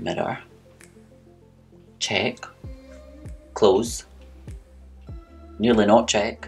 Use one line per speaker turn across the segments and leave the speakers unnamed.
Mirror. Check. Close. Nearly not check.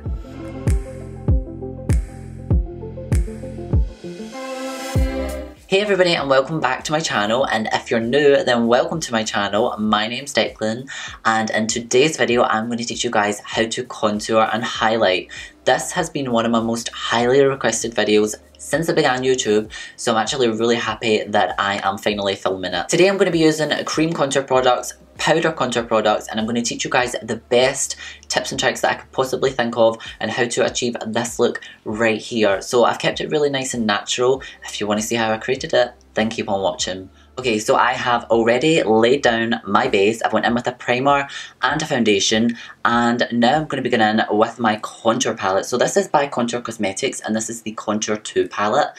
Hey everybody, and welcome back to my channel, and if you're new then welcome to my channel. My name's Declan, and in today's video I'm going to teach you guys how to contour and highlight. This has been one of my most highly requested videos since I began YouTube, so I'm actually really happy that I am finally filming it. Today I'm going to be using cream contour products, powder contour products, and I'm going to teach you guys the best tips and tricks that I could possibly think of and how to achieve this look right here. So I've kept it really nice and natural. If you want to see how I created it, then keep on watching. Okay, so I have already laid down my base. I went in with a primer and a foundation, and now I'm going to begin in with my contour palette. So this is by ContourCosmetics, and this is the Contour 2 palette.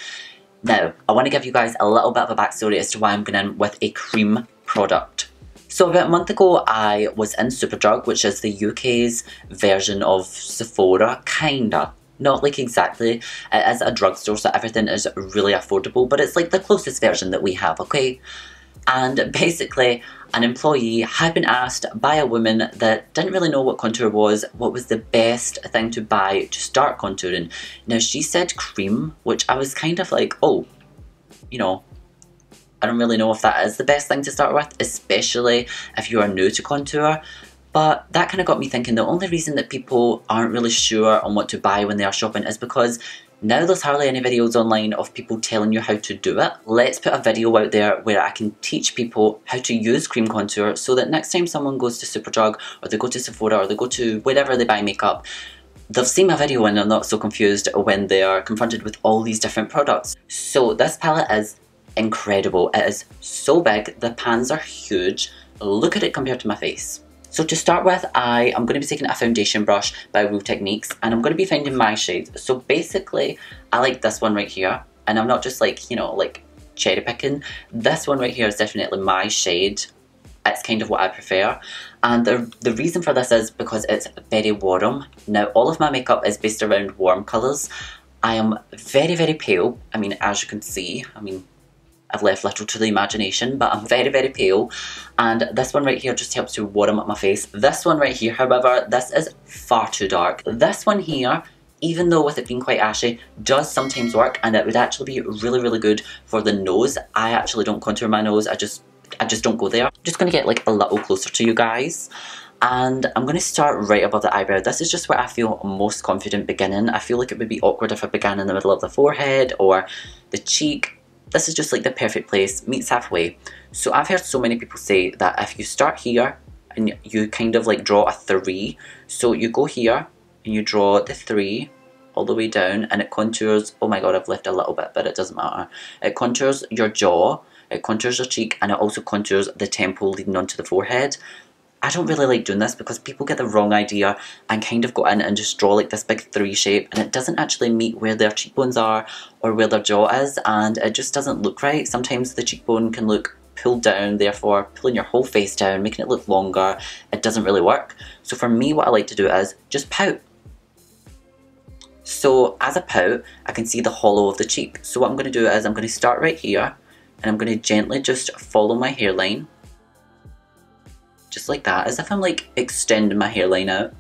Now, I want to give you guys a little bit of a backstory as to why I'm going in with a cream product. So about a month ago, I was in Superdrug, which is the UK's version of Sephora, kinda. Not like exactly, it is a drugstore, so everything is really affordable, but it's like the closest version that we have, okay? And basically, an employee had been asked by a woman that didn't really know what contour was, what was the best thing to buy to start contouring. Now she said cream, which I was kind of like, oh, you know, I don't really know if that is the best thing to start with, especially if you are new to contour. But that kind of got me thinking the only reason that people aren't really sure on what to buy when they are shopping is because now there's hardly any videos online of people telling you how to do it. Let's put a video out there where I can teach people how to use cream contour so that next time someone goes to Superdrug or they go to Sephora or they go to wherever they buy makeup, they've seen my video and they're not so confused when they are confronted with all these different products. So this palette is incredible. It is so big, the pans are huge. Look at it compared to my face. So to start with, I am going to be taking a foundation brush by Real Techniques, and I'm going to be finding my shades. So basically, I like this one right here, and I'm not just like, you know, like cherry picking. This one right here is definitely my shade. It's kind of what I prefer, and the reason for this is because it's very warm. Now all of my makeup is based around warm colours. I am very, very pale. I mean, as you can see, I've left little to the imagination, but I'm very, very pale, and this one right here just helps to warm up my face. This one right here, however, this is far too dark. This one here, even though with it being quite ashy, does sometimes work, and it would actually be really, really good for the nose. I actually don't contour my nose, I just don't go there. I'm just going to get like a little closer to you guys. And I'm going to start right above the eyebrow. This is just where I feel most confident beginning. I feel like it would be awkward if I began in the middle of the forehead or the cheek. This is just like the perfect place, meets halfway. So I've heard so many people say that if you start here and you kind of like draw a 3, so you go here and you draw the 3 all the way down, and it contours, oh my god, I've left a little bit, but it doesn't matter. It contours your jaw, it contours your cheek, and it also contours the temple leading onto the forehead. I don't really like doing this because people get the wrong idea and kind of go in and just draw like this big 3 shape, and it doesn't actually meet where their cheekbones are or where their jaw is, and it just doesn't look right. Sometimes the cheekbone can look pulled down, therefore pulling your whole face down, making it look longer. It doesn't really work. So for me, what I like to do is just pout. So as I pout, I can see the hollow of the cheek. So what I'm going to do is I'm going to start right here, and I'm going to gently just follow my hairline. Just like that, as if I'm like extending my hairline out.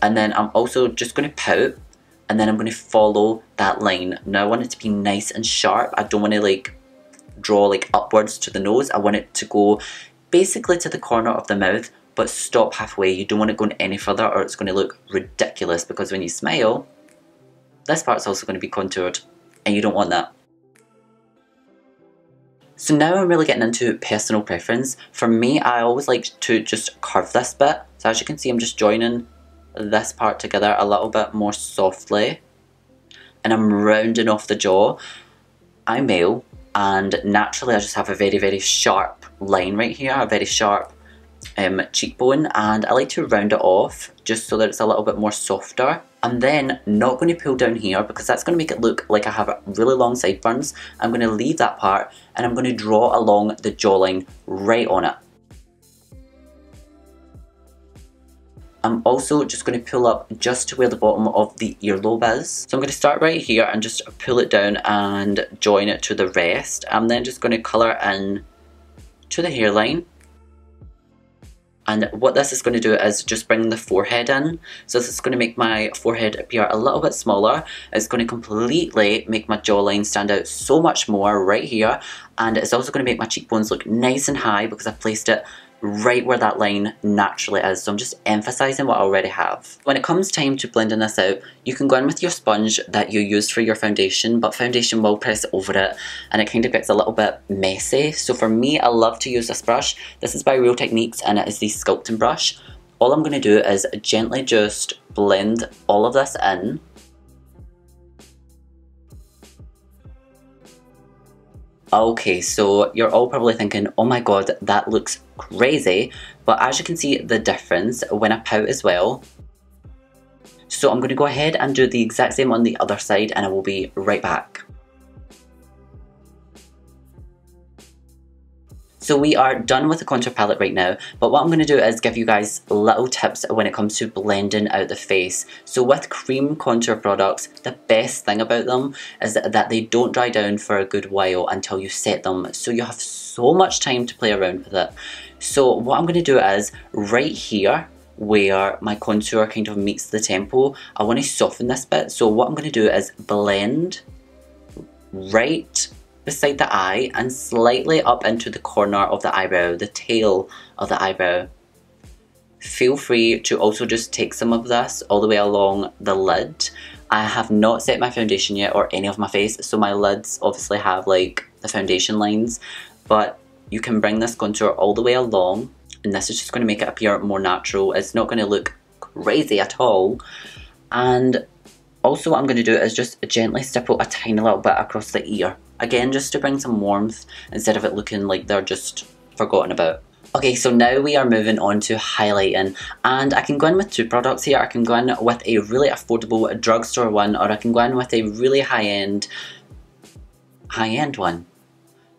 And then I'm also just going to pout, and then I'm going to follow that line. Now I want it to be nice and sharp. I don't want to like draw like upwards to the nose. I want it to go basically to the corner of the mouth, but stop halfway. You don't want it going any further or it's going to look ridiculous, because when you smile, this part's also going to be contoured, and you don't want that. So now I'm really getting into personal preference. For me, I always like to just curve this bit. So as you can see, I'm just joining this part together a little bit more softly. And I'm rounding off the jaw. I'm male, and naturally I just have a very, very sharp line right here, a very sharp cheekbone, and I like to round it off just so that it's a little bit more softer. I'm then not going to pull down here because that's going to make it look like I have really long sideburns. I'm going to leave that part, and I'm going to draw along the jawline right on it. I'm also just going to pull up just to where the bottom of the earlobe is. So I'm going to start right here and just pull it down and join it to the rest. I'm then just going to colour in to the hairline. And what this is going to do is just bring the forehead in. So this is going to make my forehead appear a little bit smaller. It's going to completely make my jawline stand out so much more right here. And it's also going to make my cheekbones look nice and high because I've placed it right where that line naturally is. So I'm just emphasizing what I already have. When it comes time to blending this out, you can go in with your sponge that you used for your foundation, but foundation will press over it and it kind of gets a little bit messy. So for me, I love to use this brush. This is by Real Techniques and it is the sculpting brush. All I'm going to do is gently just blend all of this in. Okay, so you're all probably thinking, oh my god, that looks crazy, but as you can see the difference when I pout as well. So I'm going to go ahead and do the exact same on the other side and I will be right back. So we are done with the contour palette right now, but what I'm going to do is give you guys little tips when it comes to blending out the face. So with cream contour products, the best thing about them is that they don't dry down for a good while until you set them. So you have so much time to play around with it. So what I'm going to do is right here, where my contour kind of meets the temple, I want to soften this bit. So what I'm going to do is blend right beside the eye and slightly up into the corner of the eyebrow, the tail of the eyebrow. Feel free to also just take some of this all the way along the lid. I have not set my foundation yet or any of my face, so my lids obviously have like the foundation lines, but you can bring this contour all the way along and this is just going to make it appear more natural. It's not going to look crazy at all. And also what I'm going to do is just gently stipple a tiny little bit across the ear. Again, just to bring some warmth instead of it looking like they're just forgotten about. Okay, so now we are moving on to highlighting, and I can go in with two products here. I can go in with a really affordable drugstore one, or I can go in with a really high-end one.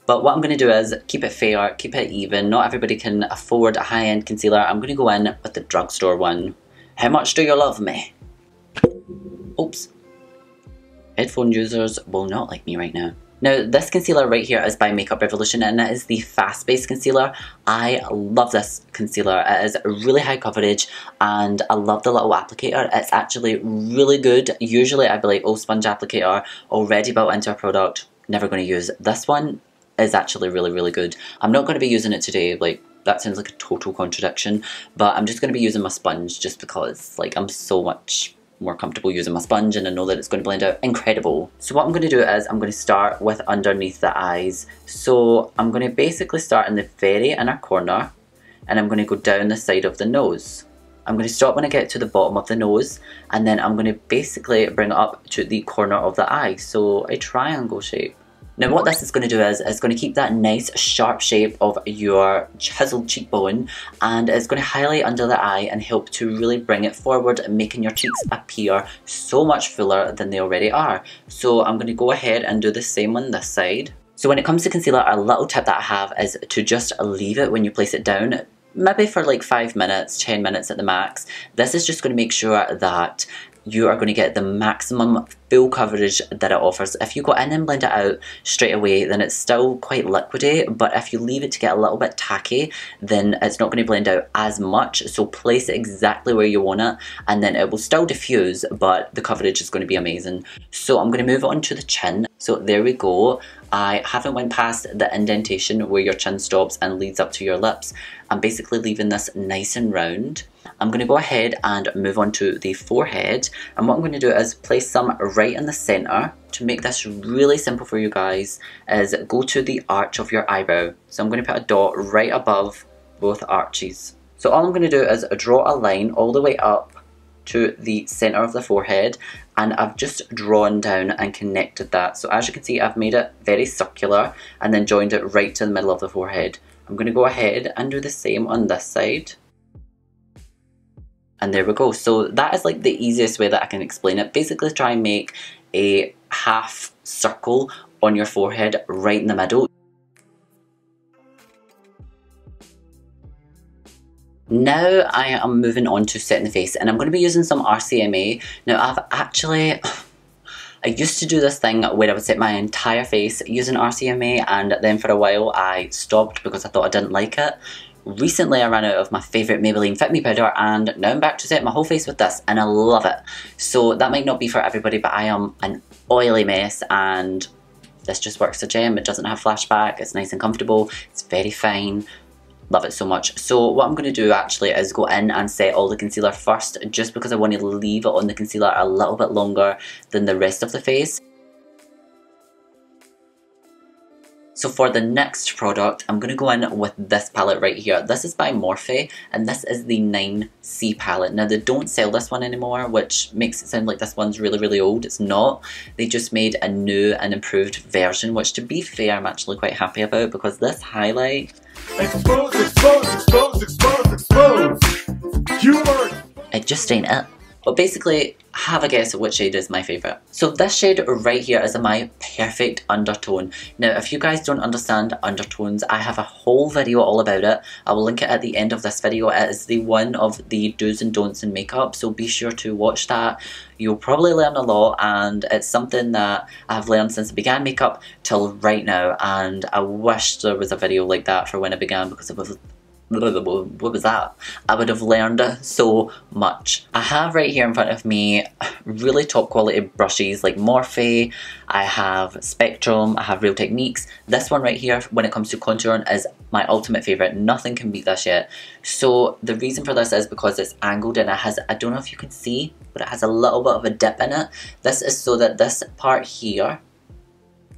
But what I'm going to do is keep it fair, keep it even. Not everybody can afford a high-end concealer. I'm going to go in with the drugstore one. How much do you love me? Oops. Headphone users will not like me right now. Now, this concealer right here is by Makeup Revolution and it is the FastBase Concealer. I love this concealer. It is really high coverage and I love the little applicator. It's actually really good. Usually I'd be like, oh, sponge applicator already built into a product, never going to use. This one is actually really good. I'm not going to be using it today, like that sounds like a total contradiction, but I'm just going to be using my sponge just because like I'm so much more comfortable using my sponge and I know that it's going to blend out incredible. So what I'm going to do is I'm going to start with underneath the eyes. So I'm going to basically start in the very inner corner and I'm going to go down the side of the nose. I'm going to stop when I get to the bottom of the nose and then I'm going to basically bring it up to the corner of the eye. So a triangle shape. Now what this is going to do is it's going to keep that nice sharp shape of your chiseled cheekbone and it's going to highlight under the eye and help to really bring it forward, making your cheeks appear so much fuller than they already are. So I'm going to go ahead and do the same on this side. So when it comes to concealer, a little tip that I have is to just leave it when you place it down. Maybe for like 5 minutes, 10 minutes at the max. This is just going to make sure that you are going to get the maximum full coverage that it offers. If you go in and blend it out straight away, then it's still quite liquidy, but if you leave it to get a little bit tacky, then it's not going to blend out as much. So place it exactly where you want it, and then it will still diffuse, but the coverage is going to be amazing. So I'm going to move on to the chin. So there we go. I haven't went past the indentation where your chin stops and leads up to your lips. I'm basically leaving this nice and round. I'm going to go ahead and move on to the forehead, and what I'm going to do is place some right in the center. To make this really simple for you guys is go to the arch of your eyebrow. So I'm going to put a dot right above both arches. So all I'm going to do is draw a line all the way up to the center of the forehead, and I've just drawn down and connected that. So as you can see, I've made it very circular and then joined it right to the middle of the forehead. I'm going to go ahead and do the same on this side. And there we go. So that is like the easiest way that I can explain it. Basically try and make a half circle on your forehead right in the middle. Now I am moving on to setting the face, and I'm going to be using some RCMA. Now I used to do this thing where I would set my entire face using RCMA, and then for a while I stopped because I thought I didn't like it. Recently I ran out of my favourite Maybelline Fit Me powder, and now I'm back to set my whole face with this, and I love it. So that might not be for everybody, but I am an oily mess, and this just works a gem. It doesn't have flashback, it's nice and comfortable, it's very fine. Love it so much. So what I'm going to do actually is go in and set all the concealer first, just because I want to leave it on the concealer a little bit longer than the rest of the face. So for the next product, I'm going to go in with this palette right here. This is by Morphe, and this is the 9C palette. Now they don't sell this one anymore, which makes it sound like this one's really, really old. It's not. They just made a new and improved version, which to be fair, I'm actually quite happy about, because this highlight... Expose, expose, expose, expose, expose! It just ain't it. But basically, have a guess at which shade is my favourite. So this shade right here is my perfect undertone. Now if you guys don't understand undertones, I have a whole video all about it. I will link it at the end of this video. It is the one of the do's and don'ts in makeup, so be sure to watch that. You'll probably learn a lot, and it's something that I've learned since I began makeup till right now, and I wish there was a video like that for when I began, because it was... what was that? I would have learned so much. I have right here in front of me really top quality brushes like Morphe, I have Spectrum, I have Real Techniques. This one right here, when it comes to contouring, is my ultimate favourite. Nothing can beat this yet. So the reason for this is because it's angled, and it has, I don't know if you can see, but it has a little bit of a dip in it. This is so that this part here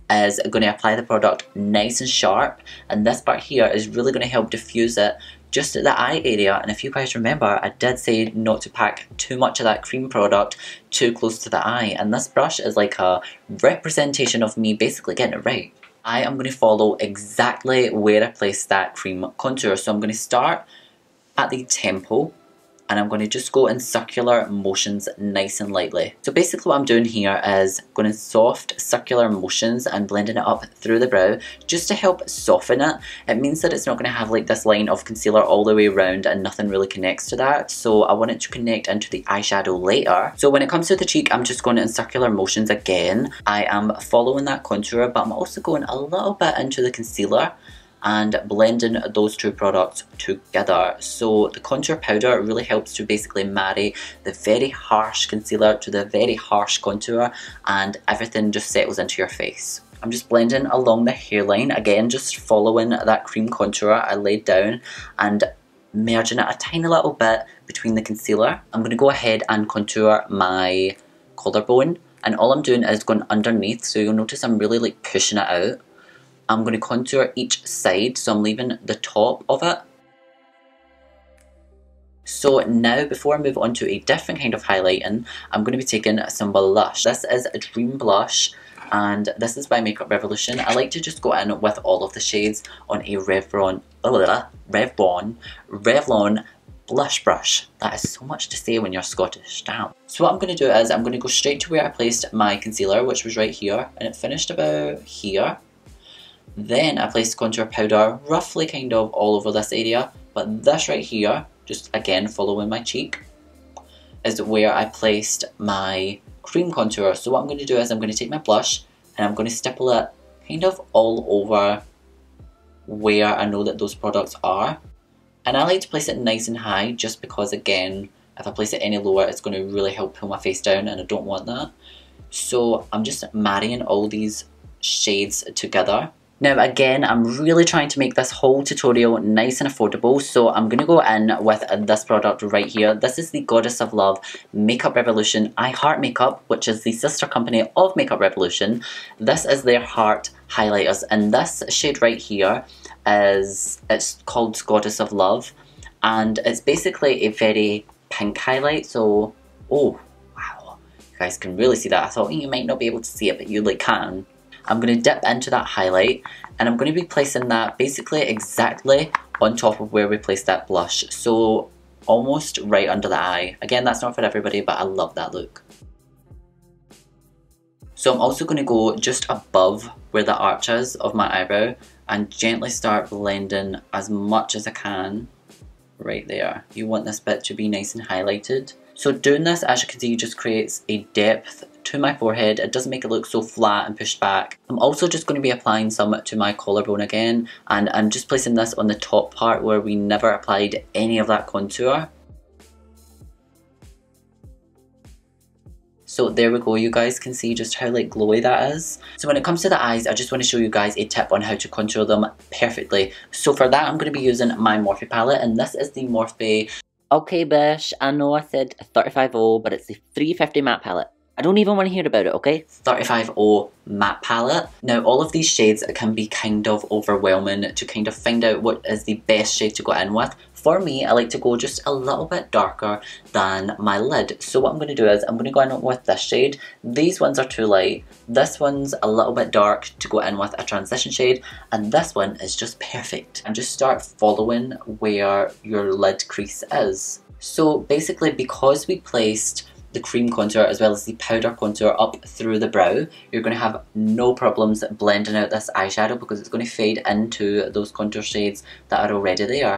is going to apply the product nice and sharp, and this part here is really going to help diffuse it just at the eye area. And if you guys remember, I did say not to pack too much of that cream product too close to the eye, and this brush is like a representation of me basically getting it right. I am going to follow exactly where I placed that cream contour, so I'm going to start at the temple, and I'm going to just go in circular motions nice and lightly. So basically what I'm doing here is going in soft circular motions and blending it up through the brow just to help soften it. It means that it's not going to have like this line of concealer all the way around and nothing really connects to that. So I want it to connect into the eyeshadow later. So when it comes to the cheek, I'm just going in circular motions again. I am following that contour, but I'm also going a little bit into the concealer and blending those two products together. So the contour powder really helps to basically marry the very harsh concealer to the very harsh contour, and everything just settles into your face. I'm just blending along the hairline, again just following that cream contour I laid down and merging it a tiny little bit between the concealer. I'm going to go ahead and contour my collarbone, and all I'm doing is going underneath, so you'll notice I'm really like pushing it out. I'm going to contour each side, so I'm leaving the top of it. So now, before I move on to a different kind of highlighting, I'm going to be taking some blush. This is a Dream Blush, and this is by Makeup Revolution. I like to just go in with all of the shades on a Revlon blush brush. That is so much to say when you're Scottish, damn. So what I'm going to do is I'm going to go straight to where I placed my concealer, which was right here, and it finished about here. Then I placed contour powder roughly kind of all over this area, but this right here, just again following my cheek, is where I placed my cream contour. So what I'm going to do is I'm going to take my blush and I'm going to stipple it kind of all over where I know that those products are. And I like to place it nice and high, just because again, if I place it any lower, it's going to really help pull my face down, and I don't want that. So I'm just marrying all these shades together. Now again, I'm really trying to make this whole tutorial nice and affordable, so I'm going to go in with this product right here. This is the Goddess of Love Makeup Revolution I Heart Makeup, which is the sister company of Makeup Revolution. This is their Heart highlighters, and this shade right here it's called Goddess of Love, and it's basically a very pink highlight. So, oh wow, you guys can really see that. I thought you might not be able to see it, but you like can. I'm going to dip into that highlight, and I'm going to be placing that basically exactly on top of where we placed that blush, so almost right under the eye. Again, that's not for everybody, but I love that look. So I'm also going to go just above where the arch is of my eyebrow and gently start blending as much as I can right there. You want this bit to be nice and highlighted. So doing this, as you can see, just creates a depth to my forehead. It doesn't make it look so flat and pushed back. I'm also just going to be applying some to my collarbone again, and I'm just placing this on the top part where we never applied any of that contour. So there we go, you guys can see just how like glowy that is. So when it comes to the eyes, I just want to show you guys a tip on how to contour them perfectly. So for that, I'm going to be using my Morphe palette, and this is the Morphe. Okay bish, I know I said 350, but it's the 350 matte palette. I don't even want to hear about it, okay? 350 matte palette. Now all of these shades can be kind of overwhelming to kind of find out what is the best shade to go in with. For me, I like to go just a little bit darker than my lid. So what I'm going to do is I'm going to go in with this shade. These ones are too light. This one's a little bit dark to go in with a transition shade. And this one is just perfect. And just start following where your lid crease is. So basically, because we placed the cream contour as well as the powder contour up through the brow, you're going to have no problems blending out this eyeshadow because it's going to fade into those contour shades that are already there.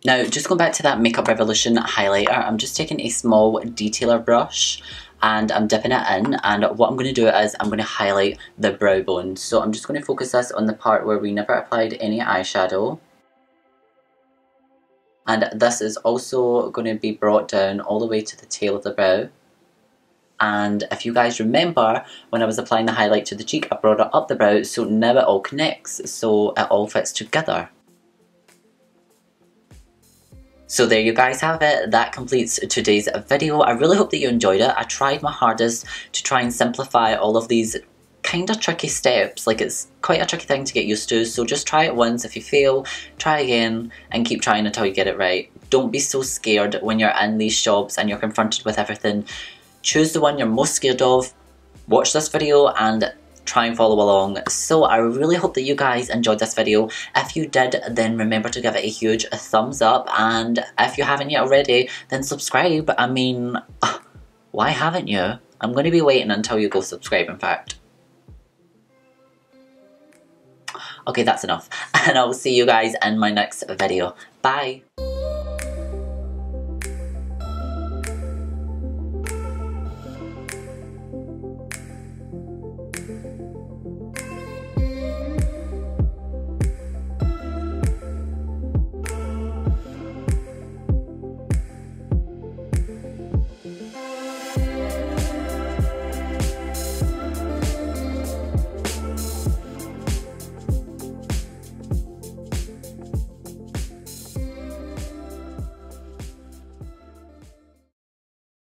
Now, just going back to that Makeup Revolution highlighter, I'm just taking a small detailer brush and I'm dipping it in, and what I'm going to do is I'm going to highlight the brow bone. So I'm just going to focus this on the part where we never applied any eyeshadow. And this is also going to be brought down all the way to the tail of the brow. And if you guys remember, when I was applying the highlight to the cheek, I brought it up the brow, so now it all connects, so it all fits together. So there you guys have it, that completes today's video. I really hope that you enjoyed it. I tried my hardest to try and simplify all of these kind of tricky steps. Like, it's quite a tricky thing to get used to, so just try it once. If you fail, try again and keep trying until you get it right. Don't be so scared when you're in these shops and you're confronted with everything. Choose the one you're most scared of, watch this video and try and follow along. So I really hope that you guys enjoyed this video. If you did, then remember to give it a huge thumbs up, and if you haven't yet already, then subscribe. I mean, why haven't you? I'm going to be waiting until you go subscribe, in fact. Okay, that's enough, and I'll see you guys in my next video. Bye!